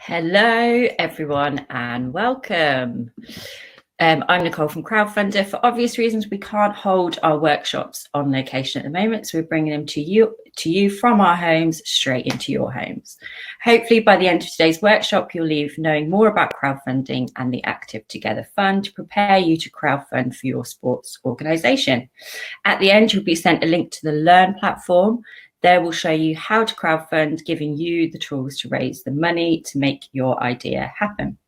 Hello, everyone, and welcome. I'm Nicole from Crowdfunder. For obvious reasons, we can't hold our workshops on location at the moment, so we're bringing them to you from our homes straight into your homes. Hopefully, by the end of today's workshop, you'll leave knowing more about crowdfunding and the Active Together Fund to prepare you to crowdfund for your sports organisation. At the end, you'll be sent a link to the Learn platform. There will show you how to crowdfund, giving you the tools to raise the money to make your idea happen.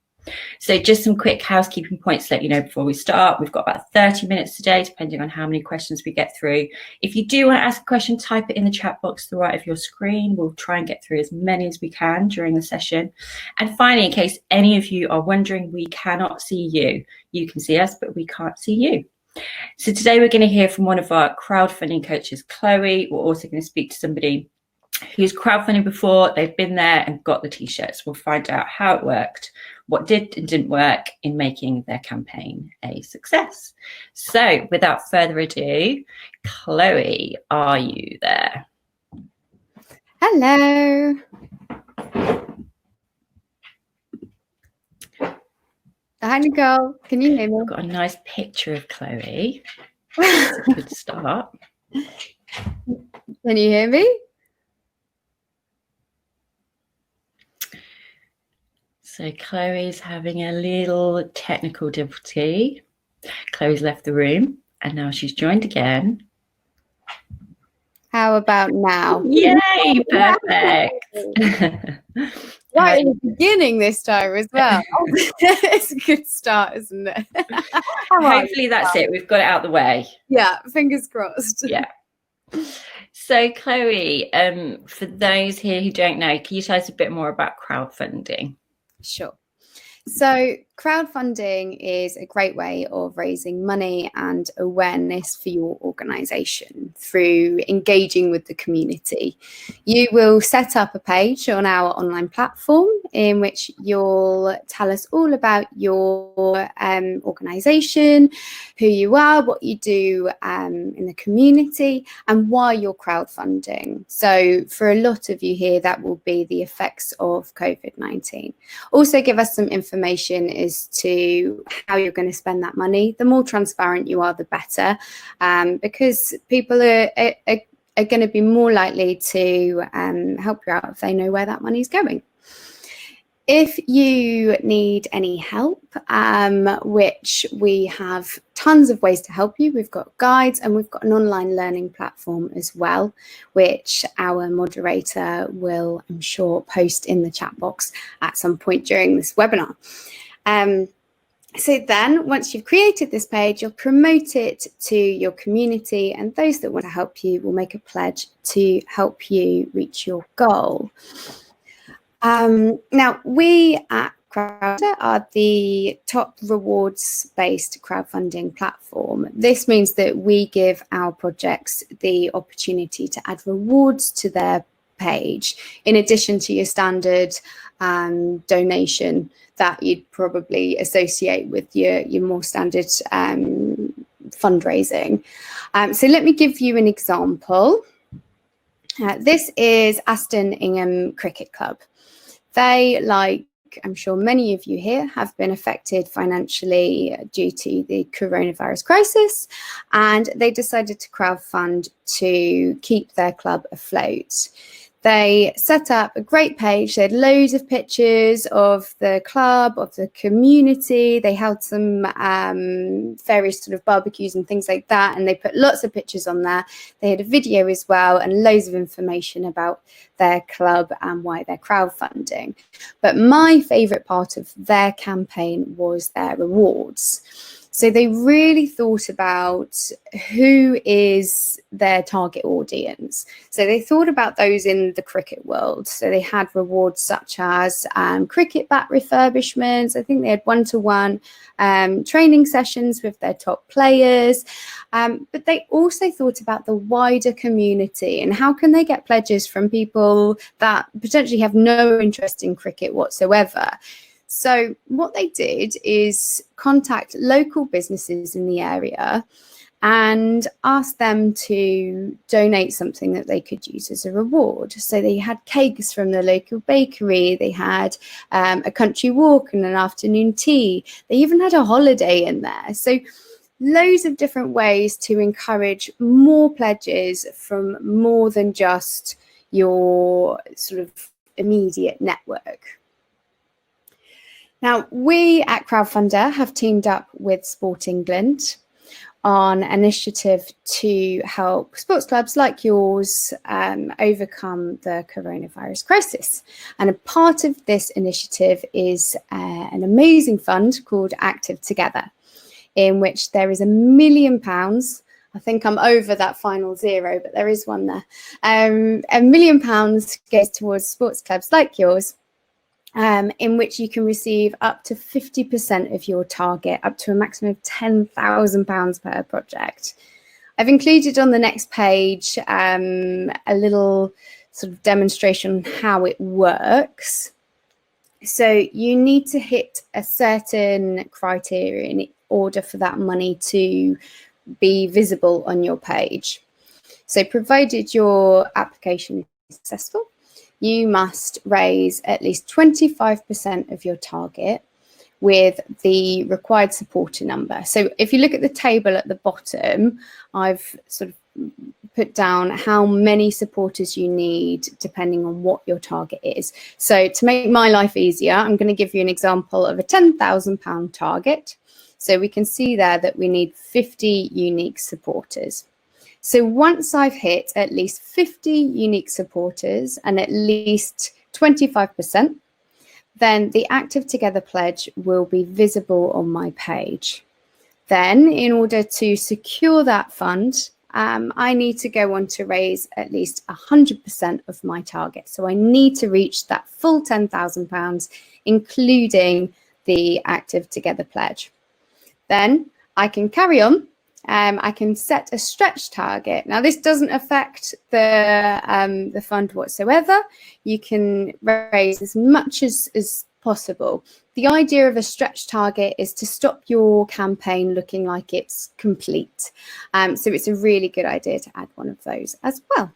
So just some quick housekeeping points to let you know before we start. We've got about 30 minutes today, depending on how many questions we get through. If you do want to ask a question, type it in the chat box to the right of your screen. We'll try and get through as many as we can during the session. And finally, in case any of you are wondering, we cannot see you. You can see us, but we can't see you. So today we're going to hear from one of our crowdfunding coaches, Chloe. We're also going to speak to somebody who's crowdfunding before, they've been there and got the t-shirts. We'll find out how it worked, what did and didn't work in making their campaign a success. So without further ado, Chloe, are you there? Hello. Hi, Nicole. Can you hear me? I've got a nice picture of Chloe. That's a good start. Can you hear me? So Chloe's having a little technical difficulty. Chloe's left the room and now she's joined again. How about now? Yay, perfect. Right in the beginning this time as well. It's a good start, isn't it? Hopefully that's it. We've got it out the way. Yeah, fingers crossed. Yeah. So Chloe, for those here who don't know, can you tell us a bit more about crowdfunding? Sure. So crowdfunding is a great way of raising money and awareness for your organisation through engaging with the community. You will set up a page on our online platform in which you'll tell us all about your organisation, who you are, what you do in the community, and why you're crowdfunding. So for a lot of you here, that will be the effects of COVID-19. Also give us some information as to how you're going to spend that money. The more transparent you are, the better, because people are going to be more likely to help you out if they know where that money is going. If you need any help, which we have tons of ways to help you, we've got guides and we've got an online learning platform as well, which our moderator will, I'm sure, post in the chat box at some point during this webinar. So then once you've created this page, you'll promote it to your community, and those that want to help you will make a pledge to help you reach your goal. Now, we at Crowdfunder are the top rewards-based crowdfunding platform. This means that we give our projects the opportunity to add rewards to their page, in addition to your standard donation that you'd probably associate with your more standard fundraising. So let me give you an example. This is Aston Ingham Cricket Club. They, like I'm sure many of you here, have been affected financially due to the coronavirus crisis, and they decided to crowdfund to keep their club afloat. They set up a great page. They had loads of pictures of the club, of the community. They held some various sort of barbecues and things like that, and they put lots of pictures on there. They had a video as well and loads of information about their club and why they're crowdfunding. But my favourite part of their campaign was their rewards. So they really thought about who is their target audience. So they thought about those in the cricket world. So they had rewards such as cricket bat refurbishments. I think they had one-to-one training sessions with their top players. But they also thought about the wider community and how can they get pledges from people that potentially have no interest in cricket whatsoever. So what they did is contact local businesses in the area and asked them to donate something that they could use as a reward. So they had cakes from the local bakery, they had a country walk and an afternoon tea, they even had a holiday in there. So loads of different ways to encourage more pledges from more than just your sort of immediate network. Now, we at Crowdfunder have teamed up with Sport England on an initiative to help sports clubs like yours overcome the coronavirus crisis. And a part of this initiative is an amazing fund called Active Together, in which there is £1 million. I think I'm over that final zero, but there is one there. £1 million goes towards sports clubs like yours, in which you can receive up to 50% of your target, up to a maximum of £10,000 per project. I've included on the next page a little sort of demonstration on how it works. So you need to hit a certain criteria in order for that money to be visible on your page. So provided your application is successful, you must raise at least 25% of your target with the required supporter number. So if you look at the table at the bottom, I've sort of put down how many supporters you need depending on what your target is. So to make my life easier, I'm going to give you an example of a £10,000 target. So we can see there that we need 50 unique supporters. So once I've hit at least 50 unique supporters and at least 25%, then the Active Together pledge will be visible on my page. Then, in order to secure that fund, I need to go on to raise at least 100% of my target. So I need to reach that full £10,000, including the Active Together pledge. Then I can carry on. I can set a stretch target. Now, this doesn't affect the fund whatsoever. You can raise as much as possible. The idea of a stretch target is to stop your campaign looking like it's complete. So it's a really good idea to add one of those as well.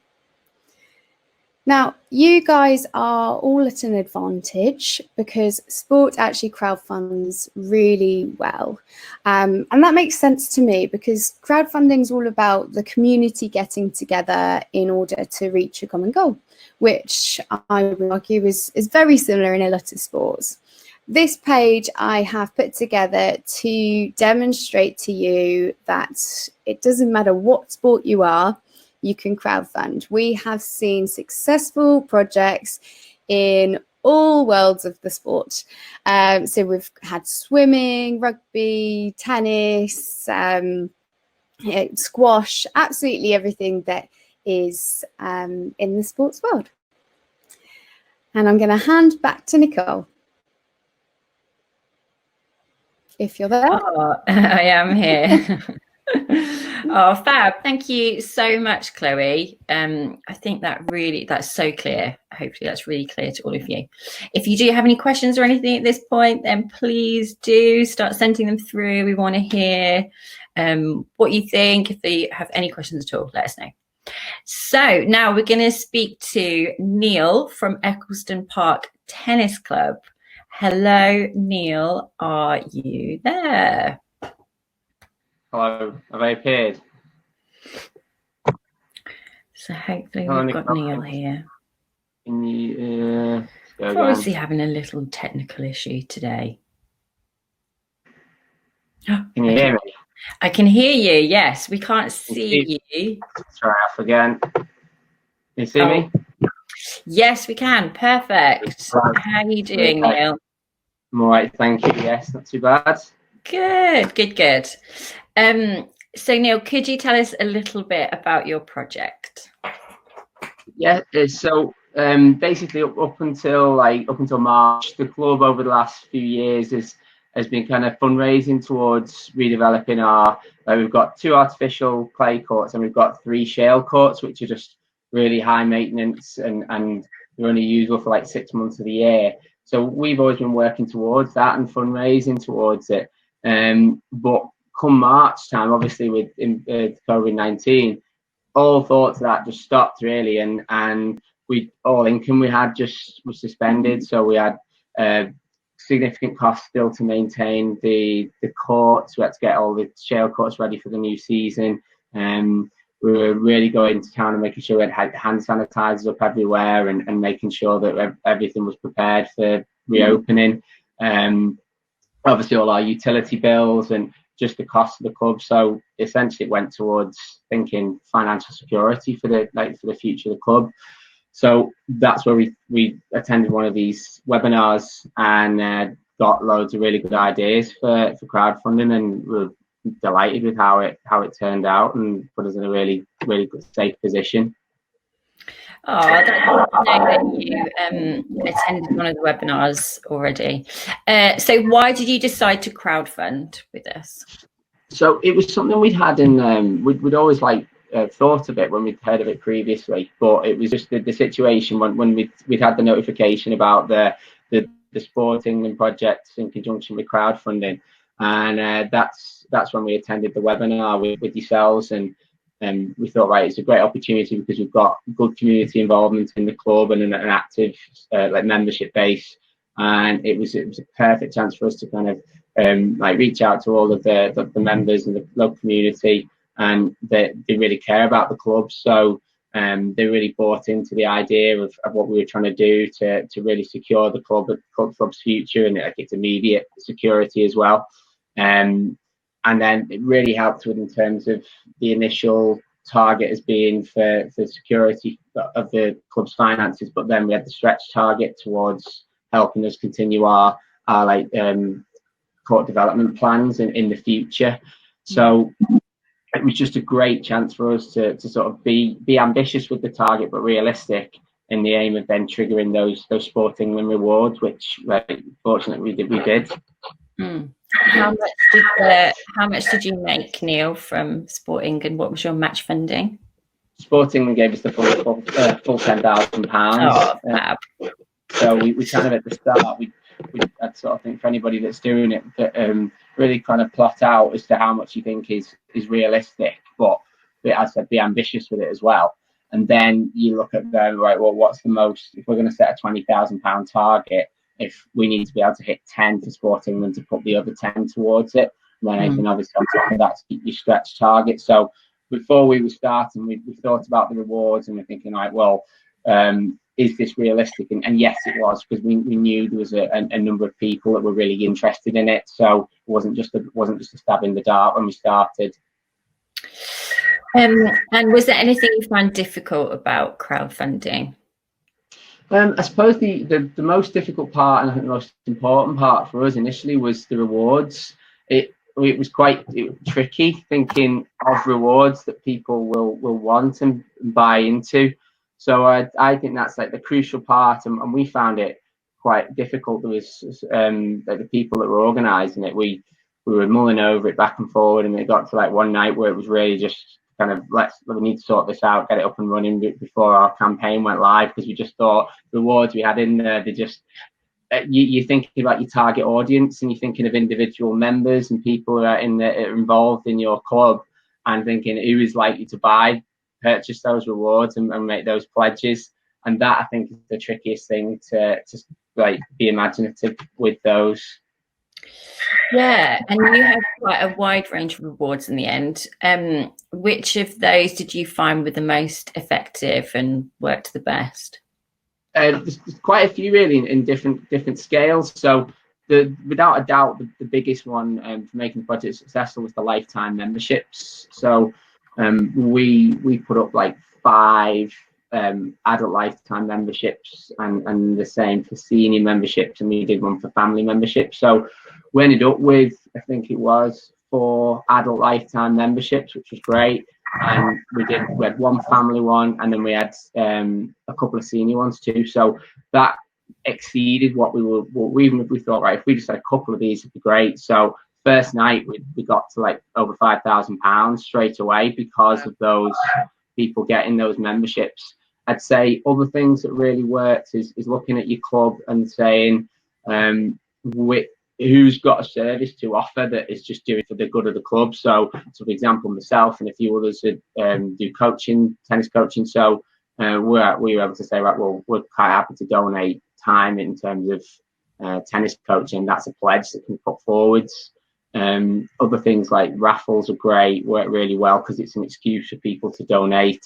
Now, you guys are all at an advantage because sport actually crowdfunds really well. And that makes sense to me because crowdfunding is all about the community getting together in order to reach a common goal, which I would argue is very similar in a lot of sports. This page I have put together to demonstrate to you that it doesn't matter what sport you are, you can crowdfund. We have seen successful projects in all worlds of the sport. So we've had swimming, rugby, tennis, squash, absolutely everything that is in the sports world. And I'm going to hand back to Nicole. If you're there. Oh, I am here. Oh, fab. Thank you so much, Chloe. I think that's so clear. Hopefully that's really clear to all of you. If you do have any questions or anything at this point, then please do start sending them through. We want to hear what you think. If you have any questions at all, let us know. So now we're going to speak to Neil from Eccleston Park Tennis Club. Hello, Neil. Are you there? Hello, have I appeared? So hopefully we've got Neil here. Can you obviously having a little technical issue today. Can you hear me? I can hear you, yes. We can't see you. Try off again. Can you see me? Yes, we can. Perfect. Right. How are you doing, Neil? I'm all right, thank you. Yes, not too bad. Good, good, good. So Neil, could you tell us a little bit about your project? Yeah, so basically up until March, the club over the last few years has been kind of fundraising towards redeveloping our. We've got 2 artificial clay courts and we've got 3 shale courts, which are just really high maintenance and they're only usable for like 6 months of the year. So we've always been working towards that and fundraising towards it. But come March time, obviously with COVID-19, all thoughts of that just stopped really, and all income we had just was suspended. So we had significant costs still to maintain the courts. We had to get all the shale courts ready for the new season. We were really going to town and making sure we had hand sanitizers up everywhere, and making sure that everything was prepared for reopening. Obviously all our utility bills and just the cost of the club. So essentially it went towards thinking financial security for the future of the club. So that's where we attended one of these webinars and got loads of really good ideas for crowdfunding, and we're delighted with how it turned out and put us in a really good safe position. Oh, that's good to know that you attended one of the webinars already. So why did you decide to crowdfund with us? So it was something we'd had in, we'd always thought of it when we'd heard of it previously, but it was just the situation when we'd had the notification about the Sporting and projects in conjunction with crowdfunding, and that's when we attended the webinar with yourselves, and we thought, right, it's a great opportunity because we've got good community involvement in the club and an active membership base, and it was a perfect chance for us to kind of reach out to all of the members and the local community, and they really care about the club. So they really bought into the idea of what we were trying to do to really secure the club's future and its immediate security as well. And then it really helped with in terms of the initial target as being for security of the club's finances, but then we had the stretch target towards helping us continue our court development plans in the future. So it was just a great chance for us to sort of be ambitious with the target, but realistic in the aim of then triggering those Sporting win rewards, which fortunately we did. How much did you make, Neil, from Sporting, and what was your match funding? Sporting gave us the full £10,000. Oh, fab. So we kind of at the start I'd sort of think for anybody that's doing it, that really kind of plot out as to how much you think is realistic, but as I said, be ambitious with it as well. And then you look at them, right, well, what's the most, if we're going to set a £20,000 target, if we need to be able to hit 10 for Sporting and to put the other 10 towards it, and then anything obviously on top of that's your stretch target. So before we were starting, we thought about the rewards, and we're thinking, right, well, is this realistic? And yes, it was, because we knew there was a number of people that were really interested in it. So it wasn't just a stab in the dark when we started. And was there anything you found difficult about crowdfunding? I suppose the most difficult part, and I think the most important part for us initially, was the rewards. It was quite tricky thinking of rewards that people will want and buy into. So I think that's the crucial part, and we found it quite difficult. There was the people that were organising it. We were mulling over it back and forward, and it got to one night where it was really just kind of we need to sort this out, get it up and running before our campaign went live, because we just thought the rewards we had in there, they just you're thinking about your target audience, and you're thinking of individual members and people who are involved in your club, and thinking who is likely to purchase those rewards and make those pledges. And that, I think, is the trickiest thing to be imaginative with those. Yeah, and you had quite a wide range of rewards in the end. Which of those did you find were the most effective and worked the best? There's quite a few really in different scales. So without a doubt, the biggest one for making the project successful was the lifetime memberships. So we put up 5 adult lifetime memberships and the same for senior memberships, and we did one for family memberships. So we ended up with, I think it was 4 adult lifetime memberships, which was great. And we had one family one, and then we had a couple of senior ones too. So that exceeded what we thought, right, if we just had a couple of these, it'd be great. So first night we got to over £5,000 straight away because of those people getting those memberships. I'd say other things that really worked is looking at your club and saying, who's got a service to offer that is just doing for the good of the club. So for example, myself and a few others do coaching, tennis coaching. So we were able to say, right, well, we're quite happy to donate time in terms of tennis coaching. That's a pledge that can put forwards. Other things like raffles are great, work really well because it's an excuse for people to donate.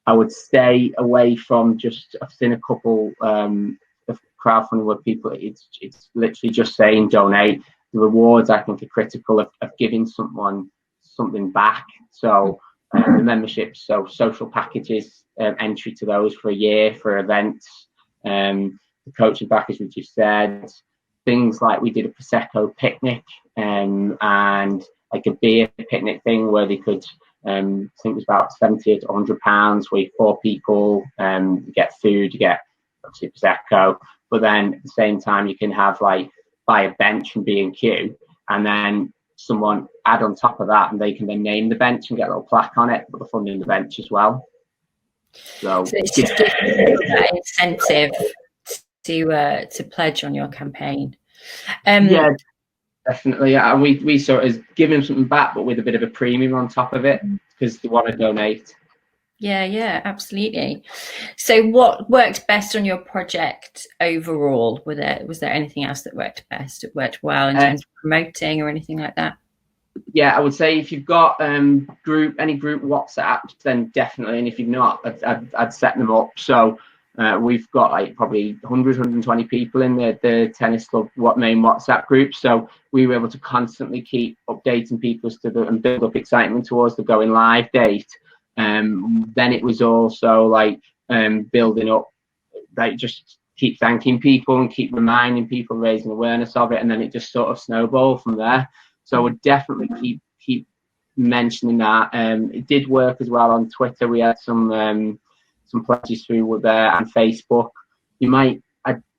I would stay away from I've seen a couple of crowdfunding where people, it's literally just saying donate. The rewards, I think, are critical of giving someone something back. So the memberships, so social packages, entry to those for a year for events, the coaching package, which you said, things like we did a Prosecco picnic and like a beer picnic thing where they could, I think it was about £70 to £100, where 4 people, you get food, you get obviously Prosecco, but then at the same time you can have like buy a bench from B&Q and then someone add on top of that and they can then name the bench and get a little plaque on it, but the funding the bench as well. So it's just giving people that incentive to pledge on your campaign. Yeah, definitely. Yeah, we sort of give them something back, but with a bit of a premium on top of it because they want to donate. Yeah, absolutely. So what worked best on your project overall? Was there anything else that worked best? It worked well in terms of promoting or anything like that? Yeah, I would say if you've got any group WhatsApp, then definitely. And if you've not, I'd set them up. So we've got like probably 120 people in the tennis club main WhatsApp group. So we were able to constantly keep updating people and build up excitement towards the going live date. Then it was also like building up, like just keep thanking people and keep reminding people, raising awareness of it, and then it just sort of snowballed from there. So I would definitely keep mentioning that. It did work as well on Twitter. We had some pledges through there and Facebook. I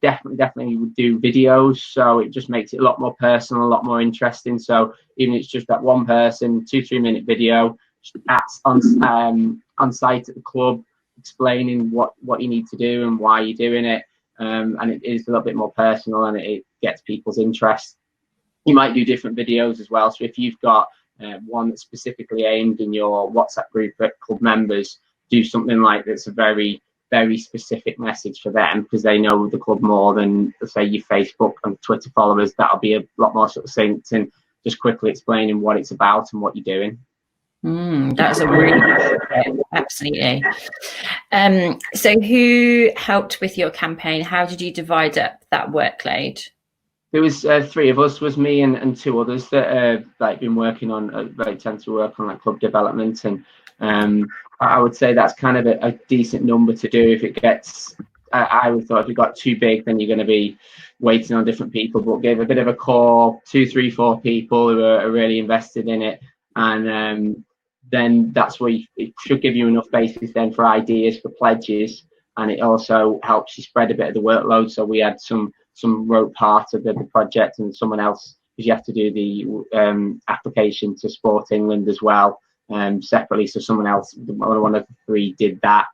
definitely would do videos, so it just makes it a lot more personal, a lot more interesting. So even if it's just that one person, 2-3 minute video on site at the club, explaining what you need to do and why you're doing it, and it is a little bit more personal and it gets people's interest. You might do different videos as well. So if you've got one that's specifically aimed in your WhatsApp group at club members, do something like that's a very, very specific message for them because they know the club more than, say, your Facebook and Twitter followers. That'll be a lot more succinct and just quickly explaining what it's about and what you're doing. That's a really good tip. Absolutely. So who helped with your campaign? How did you divide up that workload? There was 3 of us, was me and 2 others that like been working on, tend to work on like club development, and I would say that's kind of a decent number to do. If it gets, I would thought if it got too big, then you're going to be waiting on different people. But gave a bit of a core, 2, 3, 4 people who are really invested in it, and then that's where it should give you enough basis then for ideas for pledges, and it also helps you spread a bit of the workload. So we had some wrote part of the project, and someone else, because you have to do the application to Sport England as well separately. So someone else, one of the 3 did that,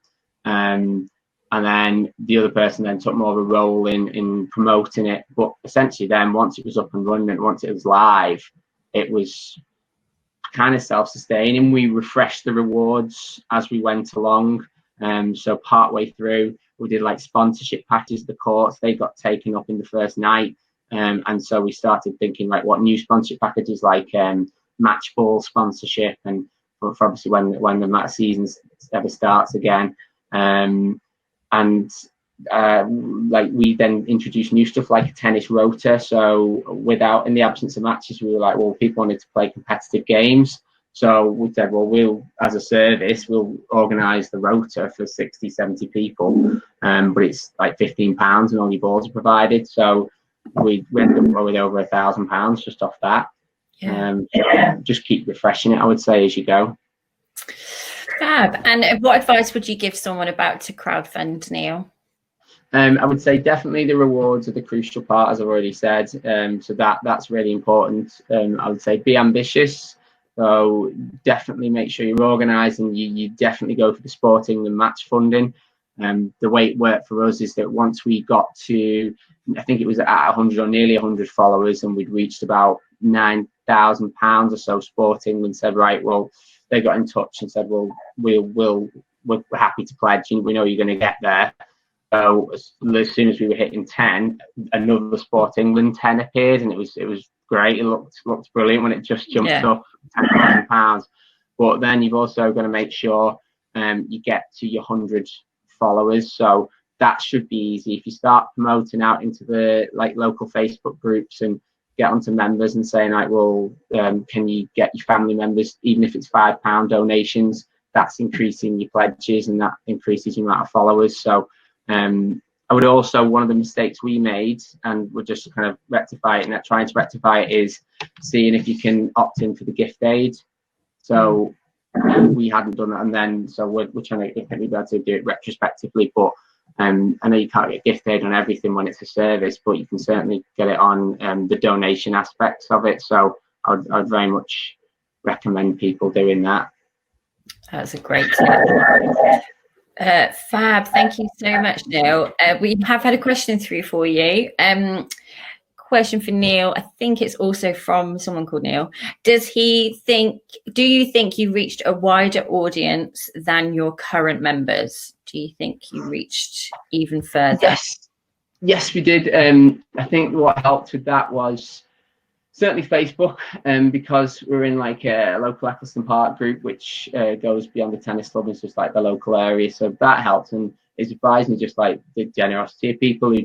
and then the other person then took more of a role in promoting it. But essentially then once it was up and running, once it was live, it was kind of self-sustaining. We refreshed the rewards as we went along. So partway through, we did like sponsorship packages. The courts, they got taken up in the first night, and so we started thinking like what new sponsorship packages, like match ball sponsorship, and for obviously when the match season ever starts again, like we then introduced new stuff like a tennis rota. So in the absence of matches, we were like, well, people wanted to play competitive games. So we said, well, we'll, as a service, we'll organise the rota for 60, 70 people, but it's like £15 and all your balls are provided. So we ended up with over £1,000 just off that. So just keep refreshing it, I would say, as you go. Fab. And what advice would you give someone about to crowdfund, Neil? I would say definitely the rewards are the crucial part, as I've already said. So that's really important. I would say be ambitious. So definitely make sure you're organised, and you definitely go for the Sporting and match funding. The way it worked for us is that once we got to I think it was at 100 or nearly 100 followers, and we'd reached about £9,000 or so. Sport England said, right, well, they got in touch and said, well, we're happy to pledge, and we know you're going to get there. So as soon as we were hitting 10, another Sport England 10 appeared, and it was great. It looked brilliant when it just jumped up £10,000. But then you've also got to make sure you get to your 100 followers. So that should be easy. If you start promoting out into the local Facebook groups and get onto members and saying like, well, can you get your family members, even if it's £5 donations, that's increasing your pledges and that increases your amount of followers. So I would also, one of the mistakes we made, and we're just kind of rectify it and trying to rectify it, is seeing if you can opt in for the gift aid. So we hadn't done that, and then so we're trying to be able to do it retrospectively. But I know you can't get gift aid on everything when it's a service, but you can certainly get it on the donation aspects of it. So I'd very much recommend people doing that. That's a great tip. Fab, thank you so much, Neil. We have had a question through for you. Question for Neil. I think it's also from someone called Neil. Do you think you reached a wider audience than your current members? Do you think you reached even further? Yes, we did. I think what helped with that was certainly Facebook, because we're in like a local Eccleston Park group, which goes beyond the tennis club. It's just like the local area. So that helped. And it surprised me just like the generosity of people who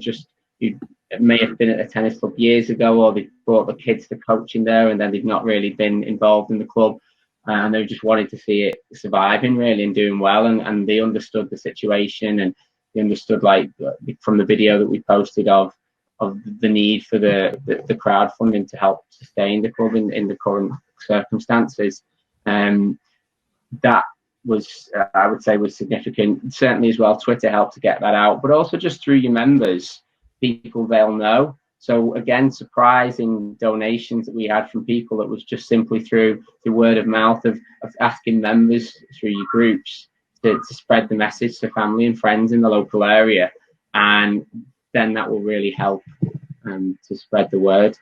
may have been at a tennis club years ago, or they brought the kids to coaching there and then they've not really been involved in the club. And they just wanted to see it surviving really and doing well. And they understood the situation, and they understood like from the video that we posted of the need for the crowdfunding to help sustain the club in the current circumstances. That was, I would say, was significant. Certainly as well, Twitter helped to get that out, but also just through your members, people they'll know. So again, surprising donations that we had from people that was just simply through the word of mouth of asking members through your groups to spread the message to family and friends in the local area. And then that will really help to spread the word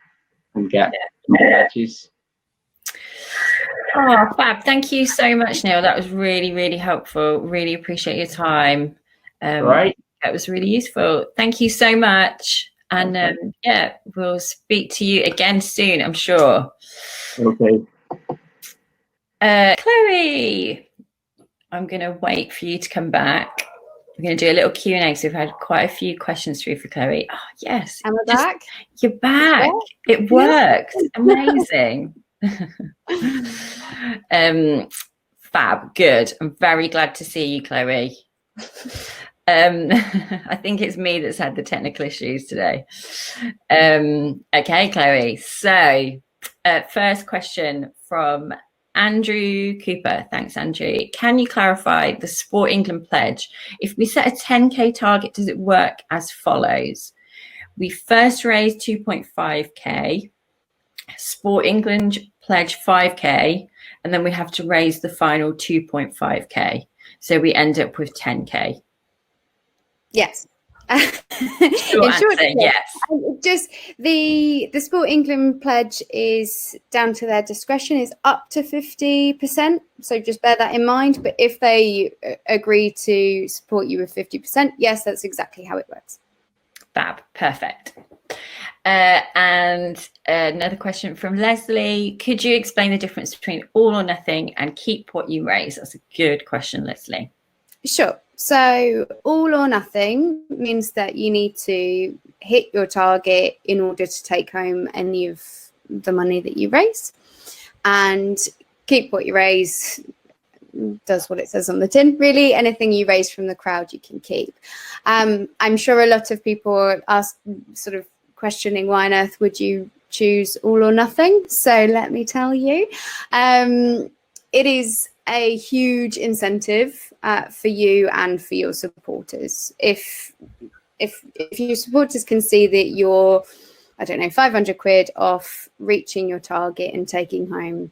and get pledges. Oh, fab. Thank you so much, Neil. That was really, really helpful. Really appreciate your time. Right. That was really useful. Thank you so much. And we'll speak to you again soon, I'm sure. Okay. Chloe, I'm going to wait for you to come back. We're going to do a little Q&A. So we've had quite a few questions through for Chloe. Oh, yes. Am I back? You're back. It worked. Amazing. Fab. Good. I'm very glad to see you, Chloe. I think it's me that's had the technical issues today. Okay, Chloe. So first question from Andrew Cooper. Thanks, Andrew. Can you clarify the Sport England pledge? If we set a 10k target, does it work as follows? We first raised 2.5k, Sport England pledge 5k, and then we have to raise the final 2.5k. So we end up with 10k. Yes. Short answer, yes. Just the Sport England pledge is down to their discretion, is up to 50%. So just bear that in mind. But if they agree to support you with 50%, yes, that's exactly how it works. Fab. Perfect. And another question from Leslie. Could you explain the difference between all or nothing and keep what you raise? That's a good question, Leslie. Sure. So all or nothing means that you need to hit your target in order to take home any of the money that you raise. And keep what you raise does what it says on the tin. Really, anything you raise from the crowd, you can keep. I'm sure a lot of people are sort of questioning why on earth would you choose all or nothing. So let me tell you, it is a huge incentive for you and for your supporters. If your supporters can see that you're, I don't know, 500 quid off reaching your target and taking home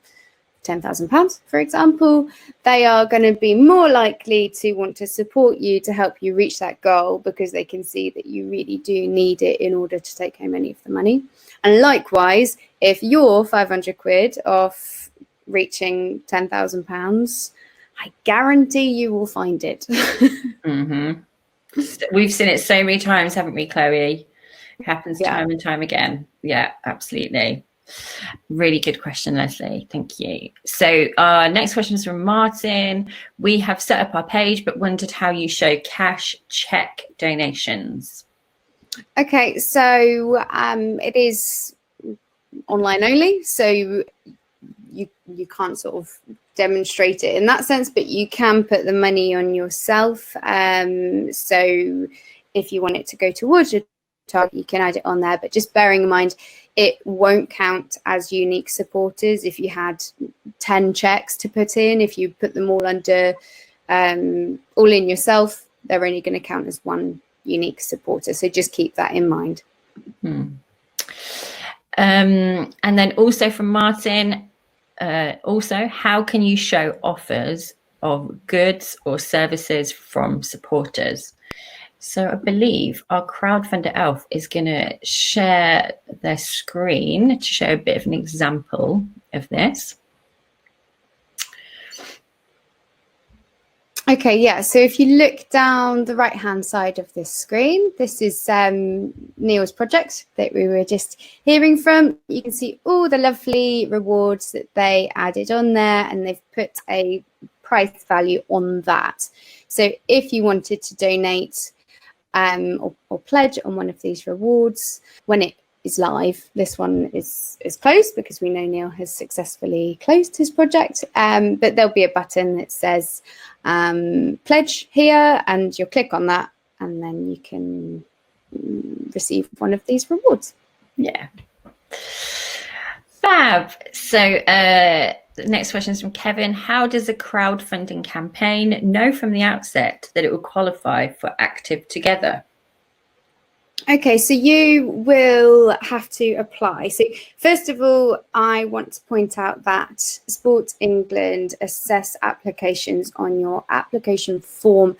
£10,000, for example, they are going to be more likely to want to support you to help you reach that goal, because they can see that you really do need it in order to take home any of the money. And likewise, if you're 500 quid off reaching £10,000, I guarantee you will find it. We've seen it so many times, haven't we, Chloe? It happens Yeah. time and time again. Yeah, absolutely. Really good question, Leslie. Thank you. So our next question is from Martin. We have set up our page, but wondered how you show cash check donations. Okay, so it is online only, so you can't sort of demonstrate it in that sense, but you can put the money on yourself. So if you want it to go towards your target, you can add it on there, but just bearing in mind it won't count as unique supporters if you had 10 checks to put in. If you put them all under all in yourself, they're only going to count as one unique supporter, so just keep that in mind. And then also from Martin, also, how can you show offers of goods or services from supporters? So I believe our crowdfunder elf is going to share their screen to show a bit of an example of this. Okay, yeah, so if you look down the right hand side of this screen, this is Neil's project that we were just hearing from. You can see all the lovely rewards that they added on there, and they've put a price value on that. So if you wanted to donate or pledge on one of these rewards, when it is live, this one is closed because we know Neil has successfully closed his project, but there'll be a button that says pledge here, and you'll click on that and then you can receive one of these rewards. Yeah, fab. So the next question is from Kevin. How does a crowdfunding campaign know from the outset that it will qualify for Active Together? Okay, so you will have to apply. So first of all, I want to point out that Sport England assess applications on your application form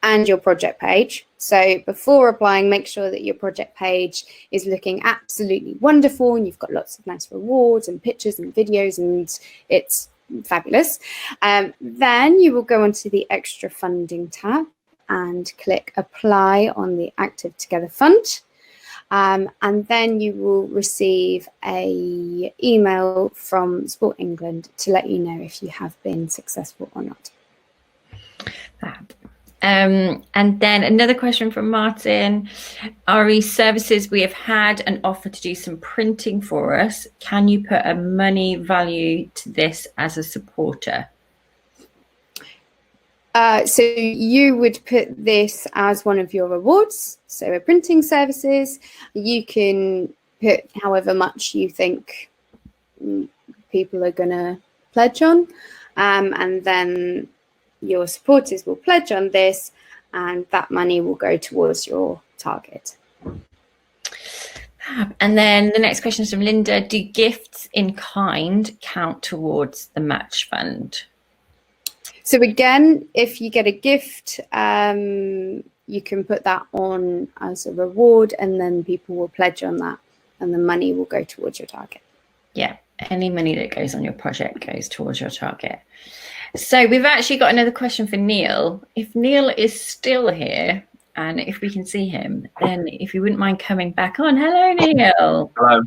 and your project page. So before applying, make sure that your project page is looking absolutely wonderful and you've got lots of nice rewards and pictures and videos and it's fabulous. Then you will go onto the extra funding tab and click apply on the Active Together Fund. And then you will receive an email from Sport England to let you know if you have been successful or not. Fab. And then another question from Martin. RE Services, we have had an offer to do some printing for us. Can you put a money value to this as a supporter? So you would put this as one of your rewards. So a printing services, you can put however much you think people are going to pledge on. And then your supporters will pledge on this and that money will go towards your target. And then the next question is from Linda. Do gifts in kind count towards the match fund? So again, if you get a gift, you can put that on as a reward and then people will pledge on that and the money will go towards your target. Yeah, any money that goes on your project goes towards your target. So we've actually got another question for Neil. If Neil is still here and if we can see him, then if you wouldn't mind coming back on. Hello, Neil. Hello.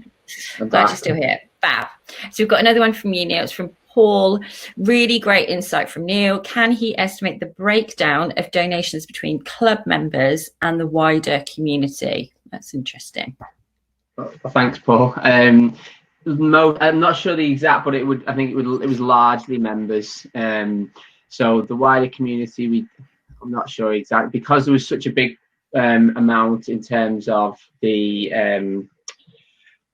Glad you're still here. Fab. So we've got another one from you, Neil. It's from Paul. Really great insight from Neil. Can he estimate the breakdown of donations between club members and the wider community? That's interesting. Well, thanks, Paul. I'm not sure the exact, but I think it was largely members. So the wider community, I'm not sure exactly, because there was such a big amount in terms of the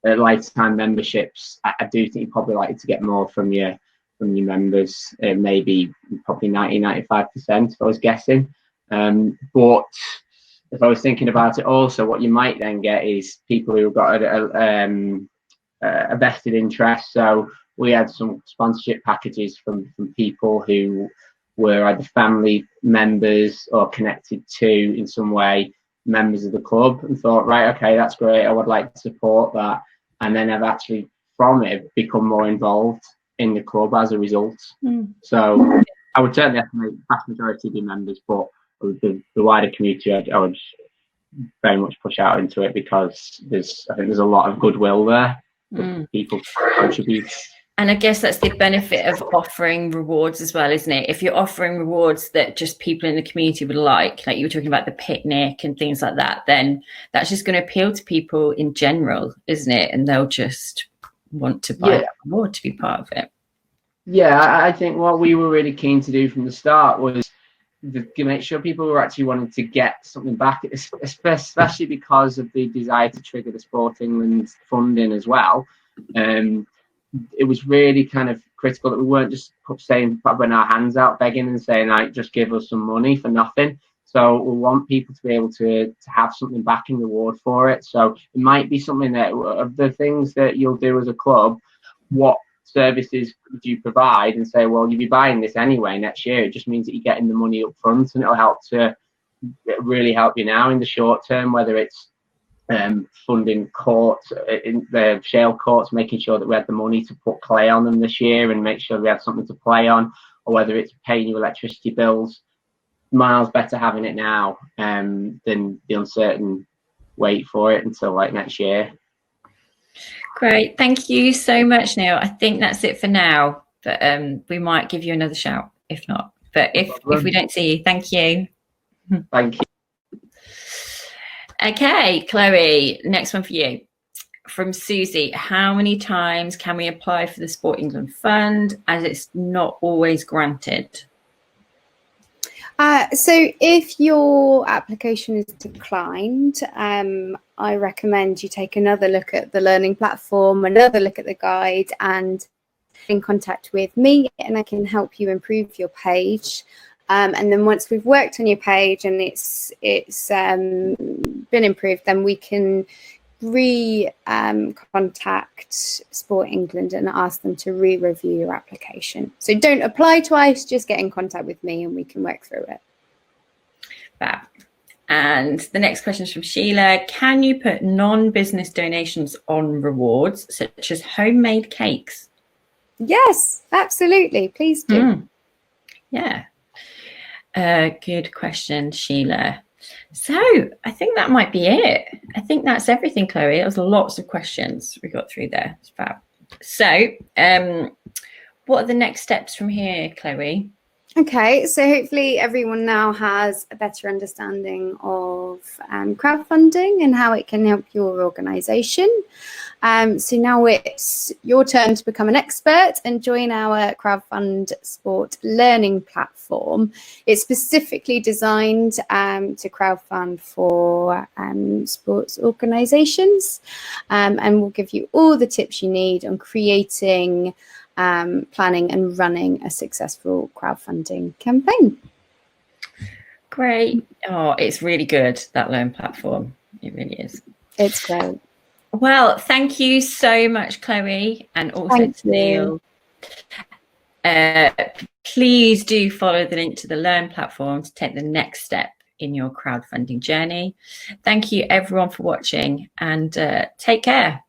lifetime memberships. I do think you're probably likely to get more from your members, maybe probably 95%, if I was guessing. But if I was thinking about it also, what you might then get is people who have got a vested interest. So we had some sponsorship packages from people who were either family members or connected to, in some way, members of the club, and thought, right, okay, that's great, I would like to support that. And then have actually, from it, become more involved in the club as a result. So I would certainly estimate the vast majority be members, but the wider community, I would very much push out into it, because I think there's a lot of goodwill there that people contribute. And I guess that's the benefit of offering rewards as well, isn't it? If you're offering rewards that just people in the community would like you were talking about the picnic and things like that, then that's just going to appeal to people in general, isn't it? And they'll just want to buy that reward to be part of it. Yeah, I think what we were really keen to do from the start was to make sure people were actually wanting to get something back, especially because of the desire to trigger the Sport England funding as well. It was really kind of critical that we weren't just putting our hands out begging and saying, like, just give us some money for nothing. So we want people to be able to have something back in reward for it. So it might be something that, of the things that you'll do as a club, what services could you provide, and say, well, you'll be buying this anyway next year. It just means that you're getting the money up front, and it'll really help you now in the short term, whether it's funding courts, in the shale courts, making sure that we had the money to put clay on them this year and make sure we had something to play on, or whether it's paying your electricity bills. Miles better having it now than the uncertain wait for it until like next year. Great, thank you so much, Neil. I think that's it for now, but we might give you another shout if not. But if we don't see you, thank you. Thank you. Okay, Chloe, next one for you. From Susie, how many times can we apply for the Sport England Fund, as it's not always granted? So if your application is declined, I recommend you take another look at the learning platform, another look at the guide, and in contact with me, and I can help you improve your page. And then once we've worked on your page and it's been improved, then we can contact Sport England and ask them to re-review your application. So don't apply twice, just get in contact with me and we can work through it. Fab. And the next question is from Sheila. Can you put non-business donations on rewards, such as homemade cakes? Yes, absolutely. Please do. Yeah. Good question, Sheila. So I think that might be it. I think that's everything, Chloe. There was lots of questions we got through there. It's fab. So what are the next steps from here, Chloe? Okay, so hopefully everyone now has a better understanding of crowdfunding and how it can help your organisation. So now it's your turn to become an expert and join our Crowdfund Sport learning platform. It's specifically designed to crowdfund for sports organisations, and will give you all the tips you need on creating, planning and running a successful crowdfunding campaign. Great. Oh, it's really good, that Learn platform. It really is. It's great. Well, thank you so much, Chloe, and also to Neil. Please do follow the link to the Learn platform to take the next step in your crowdfunding journey. Thank you, everyone, for watching, and take care.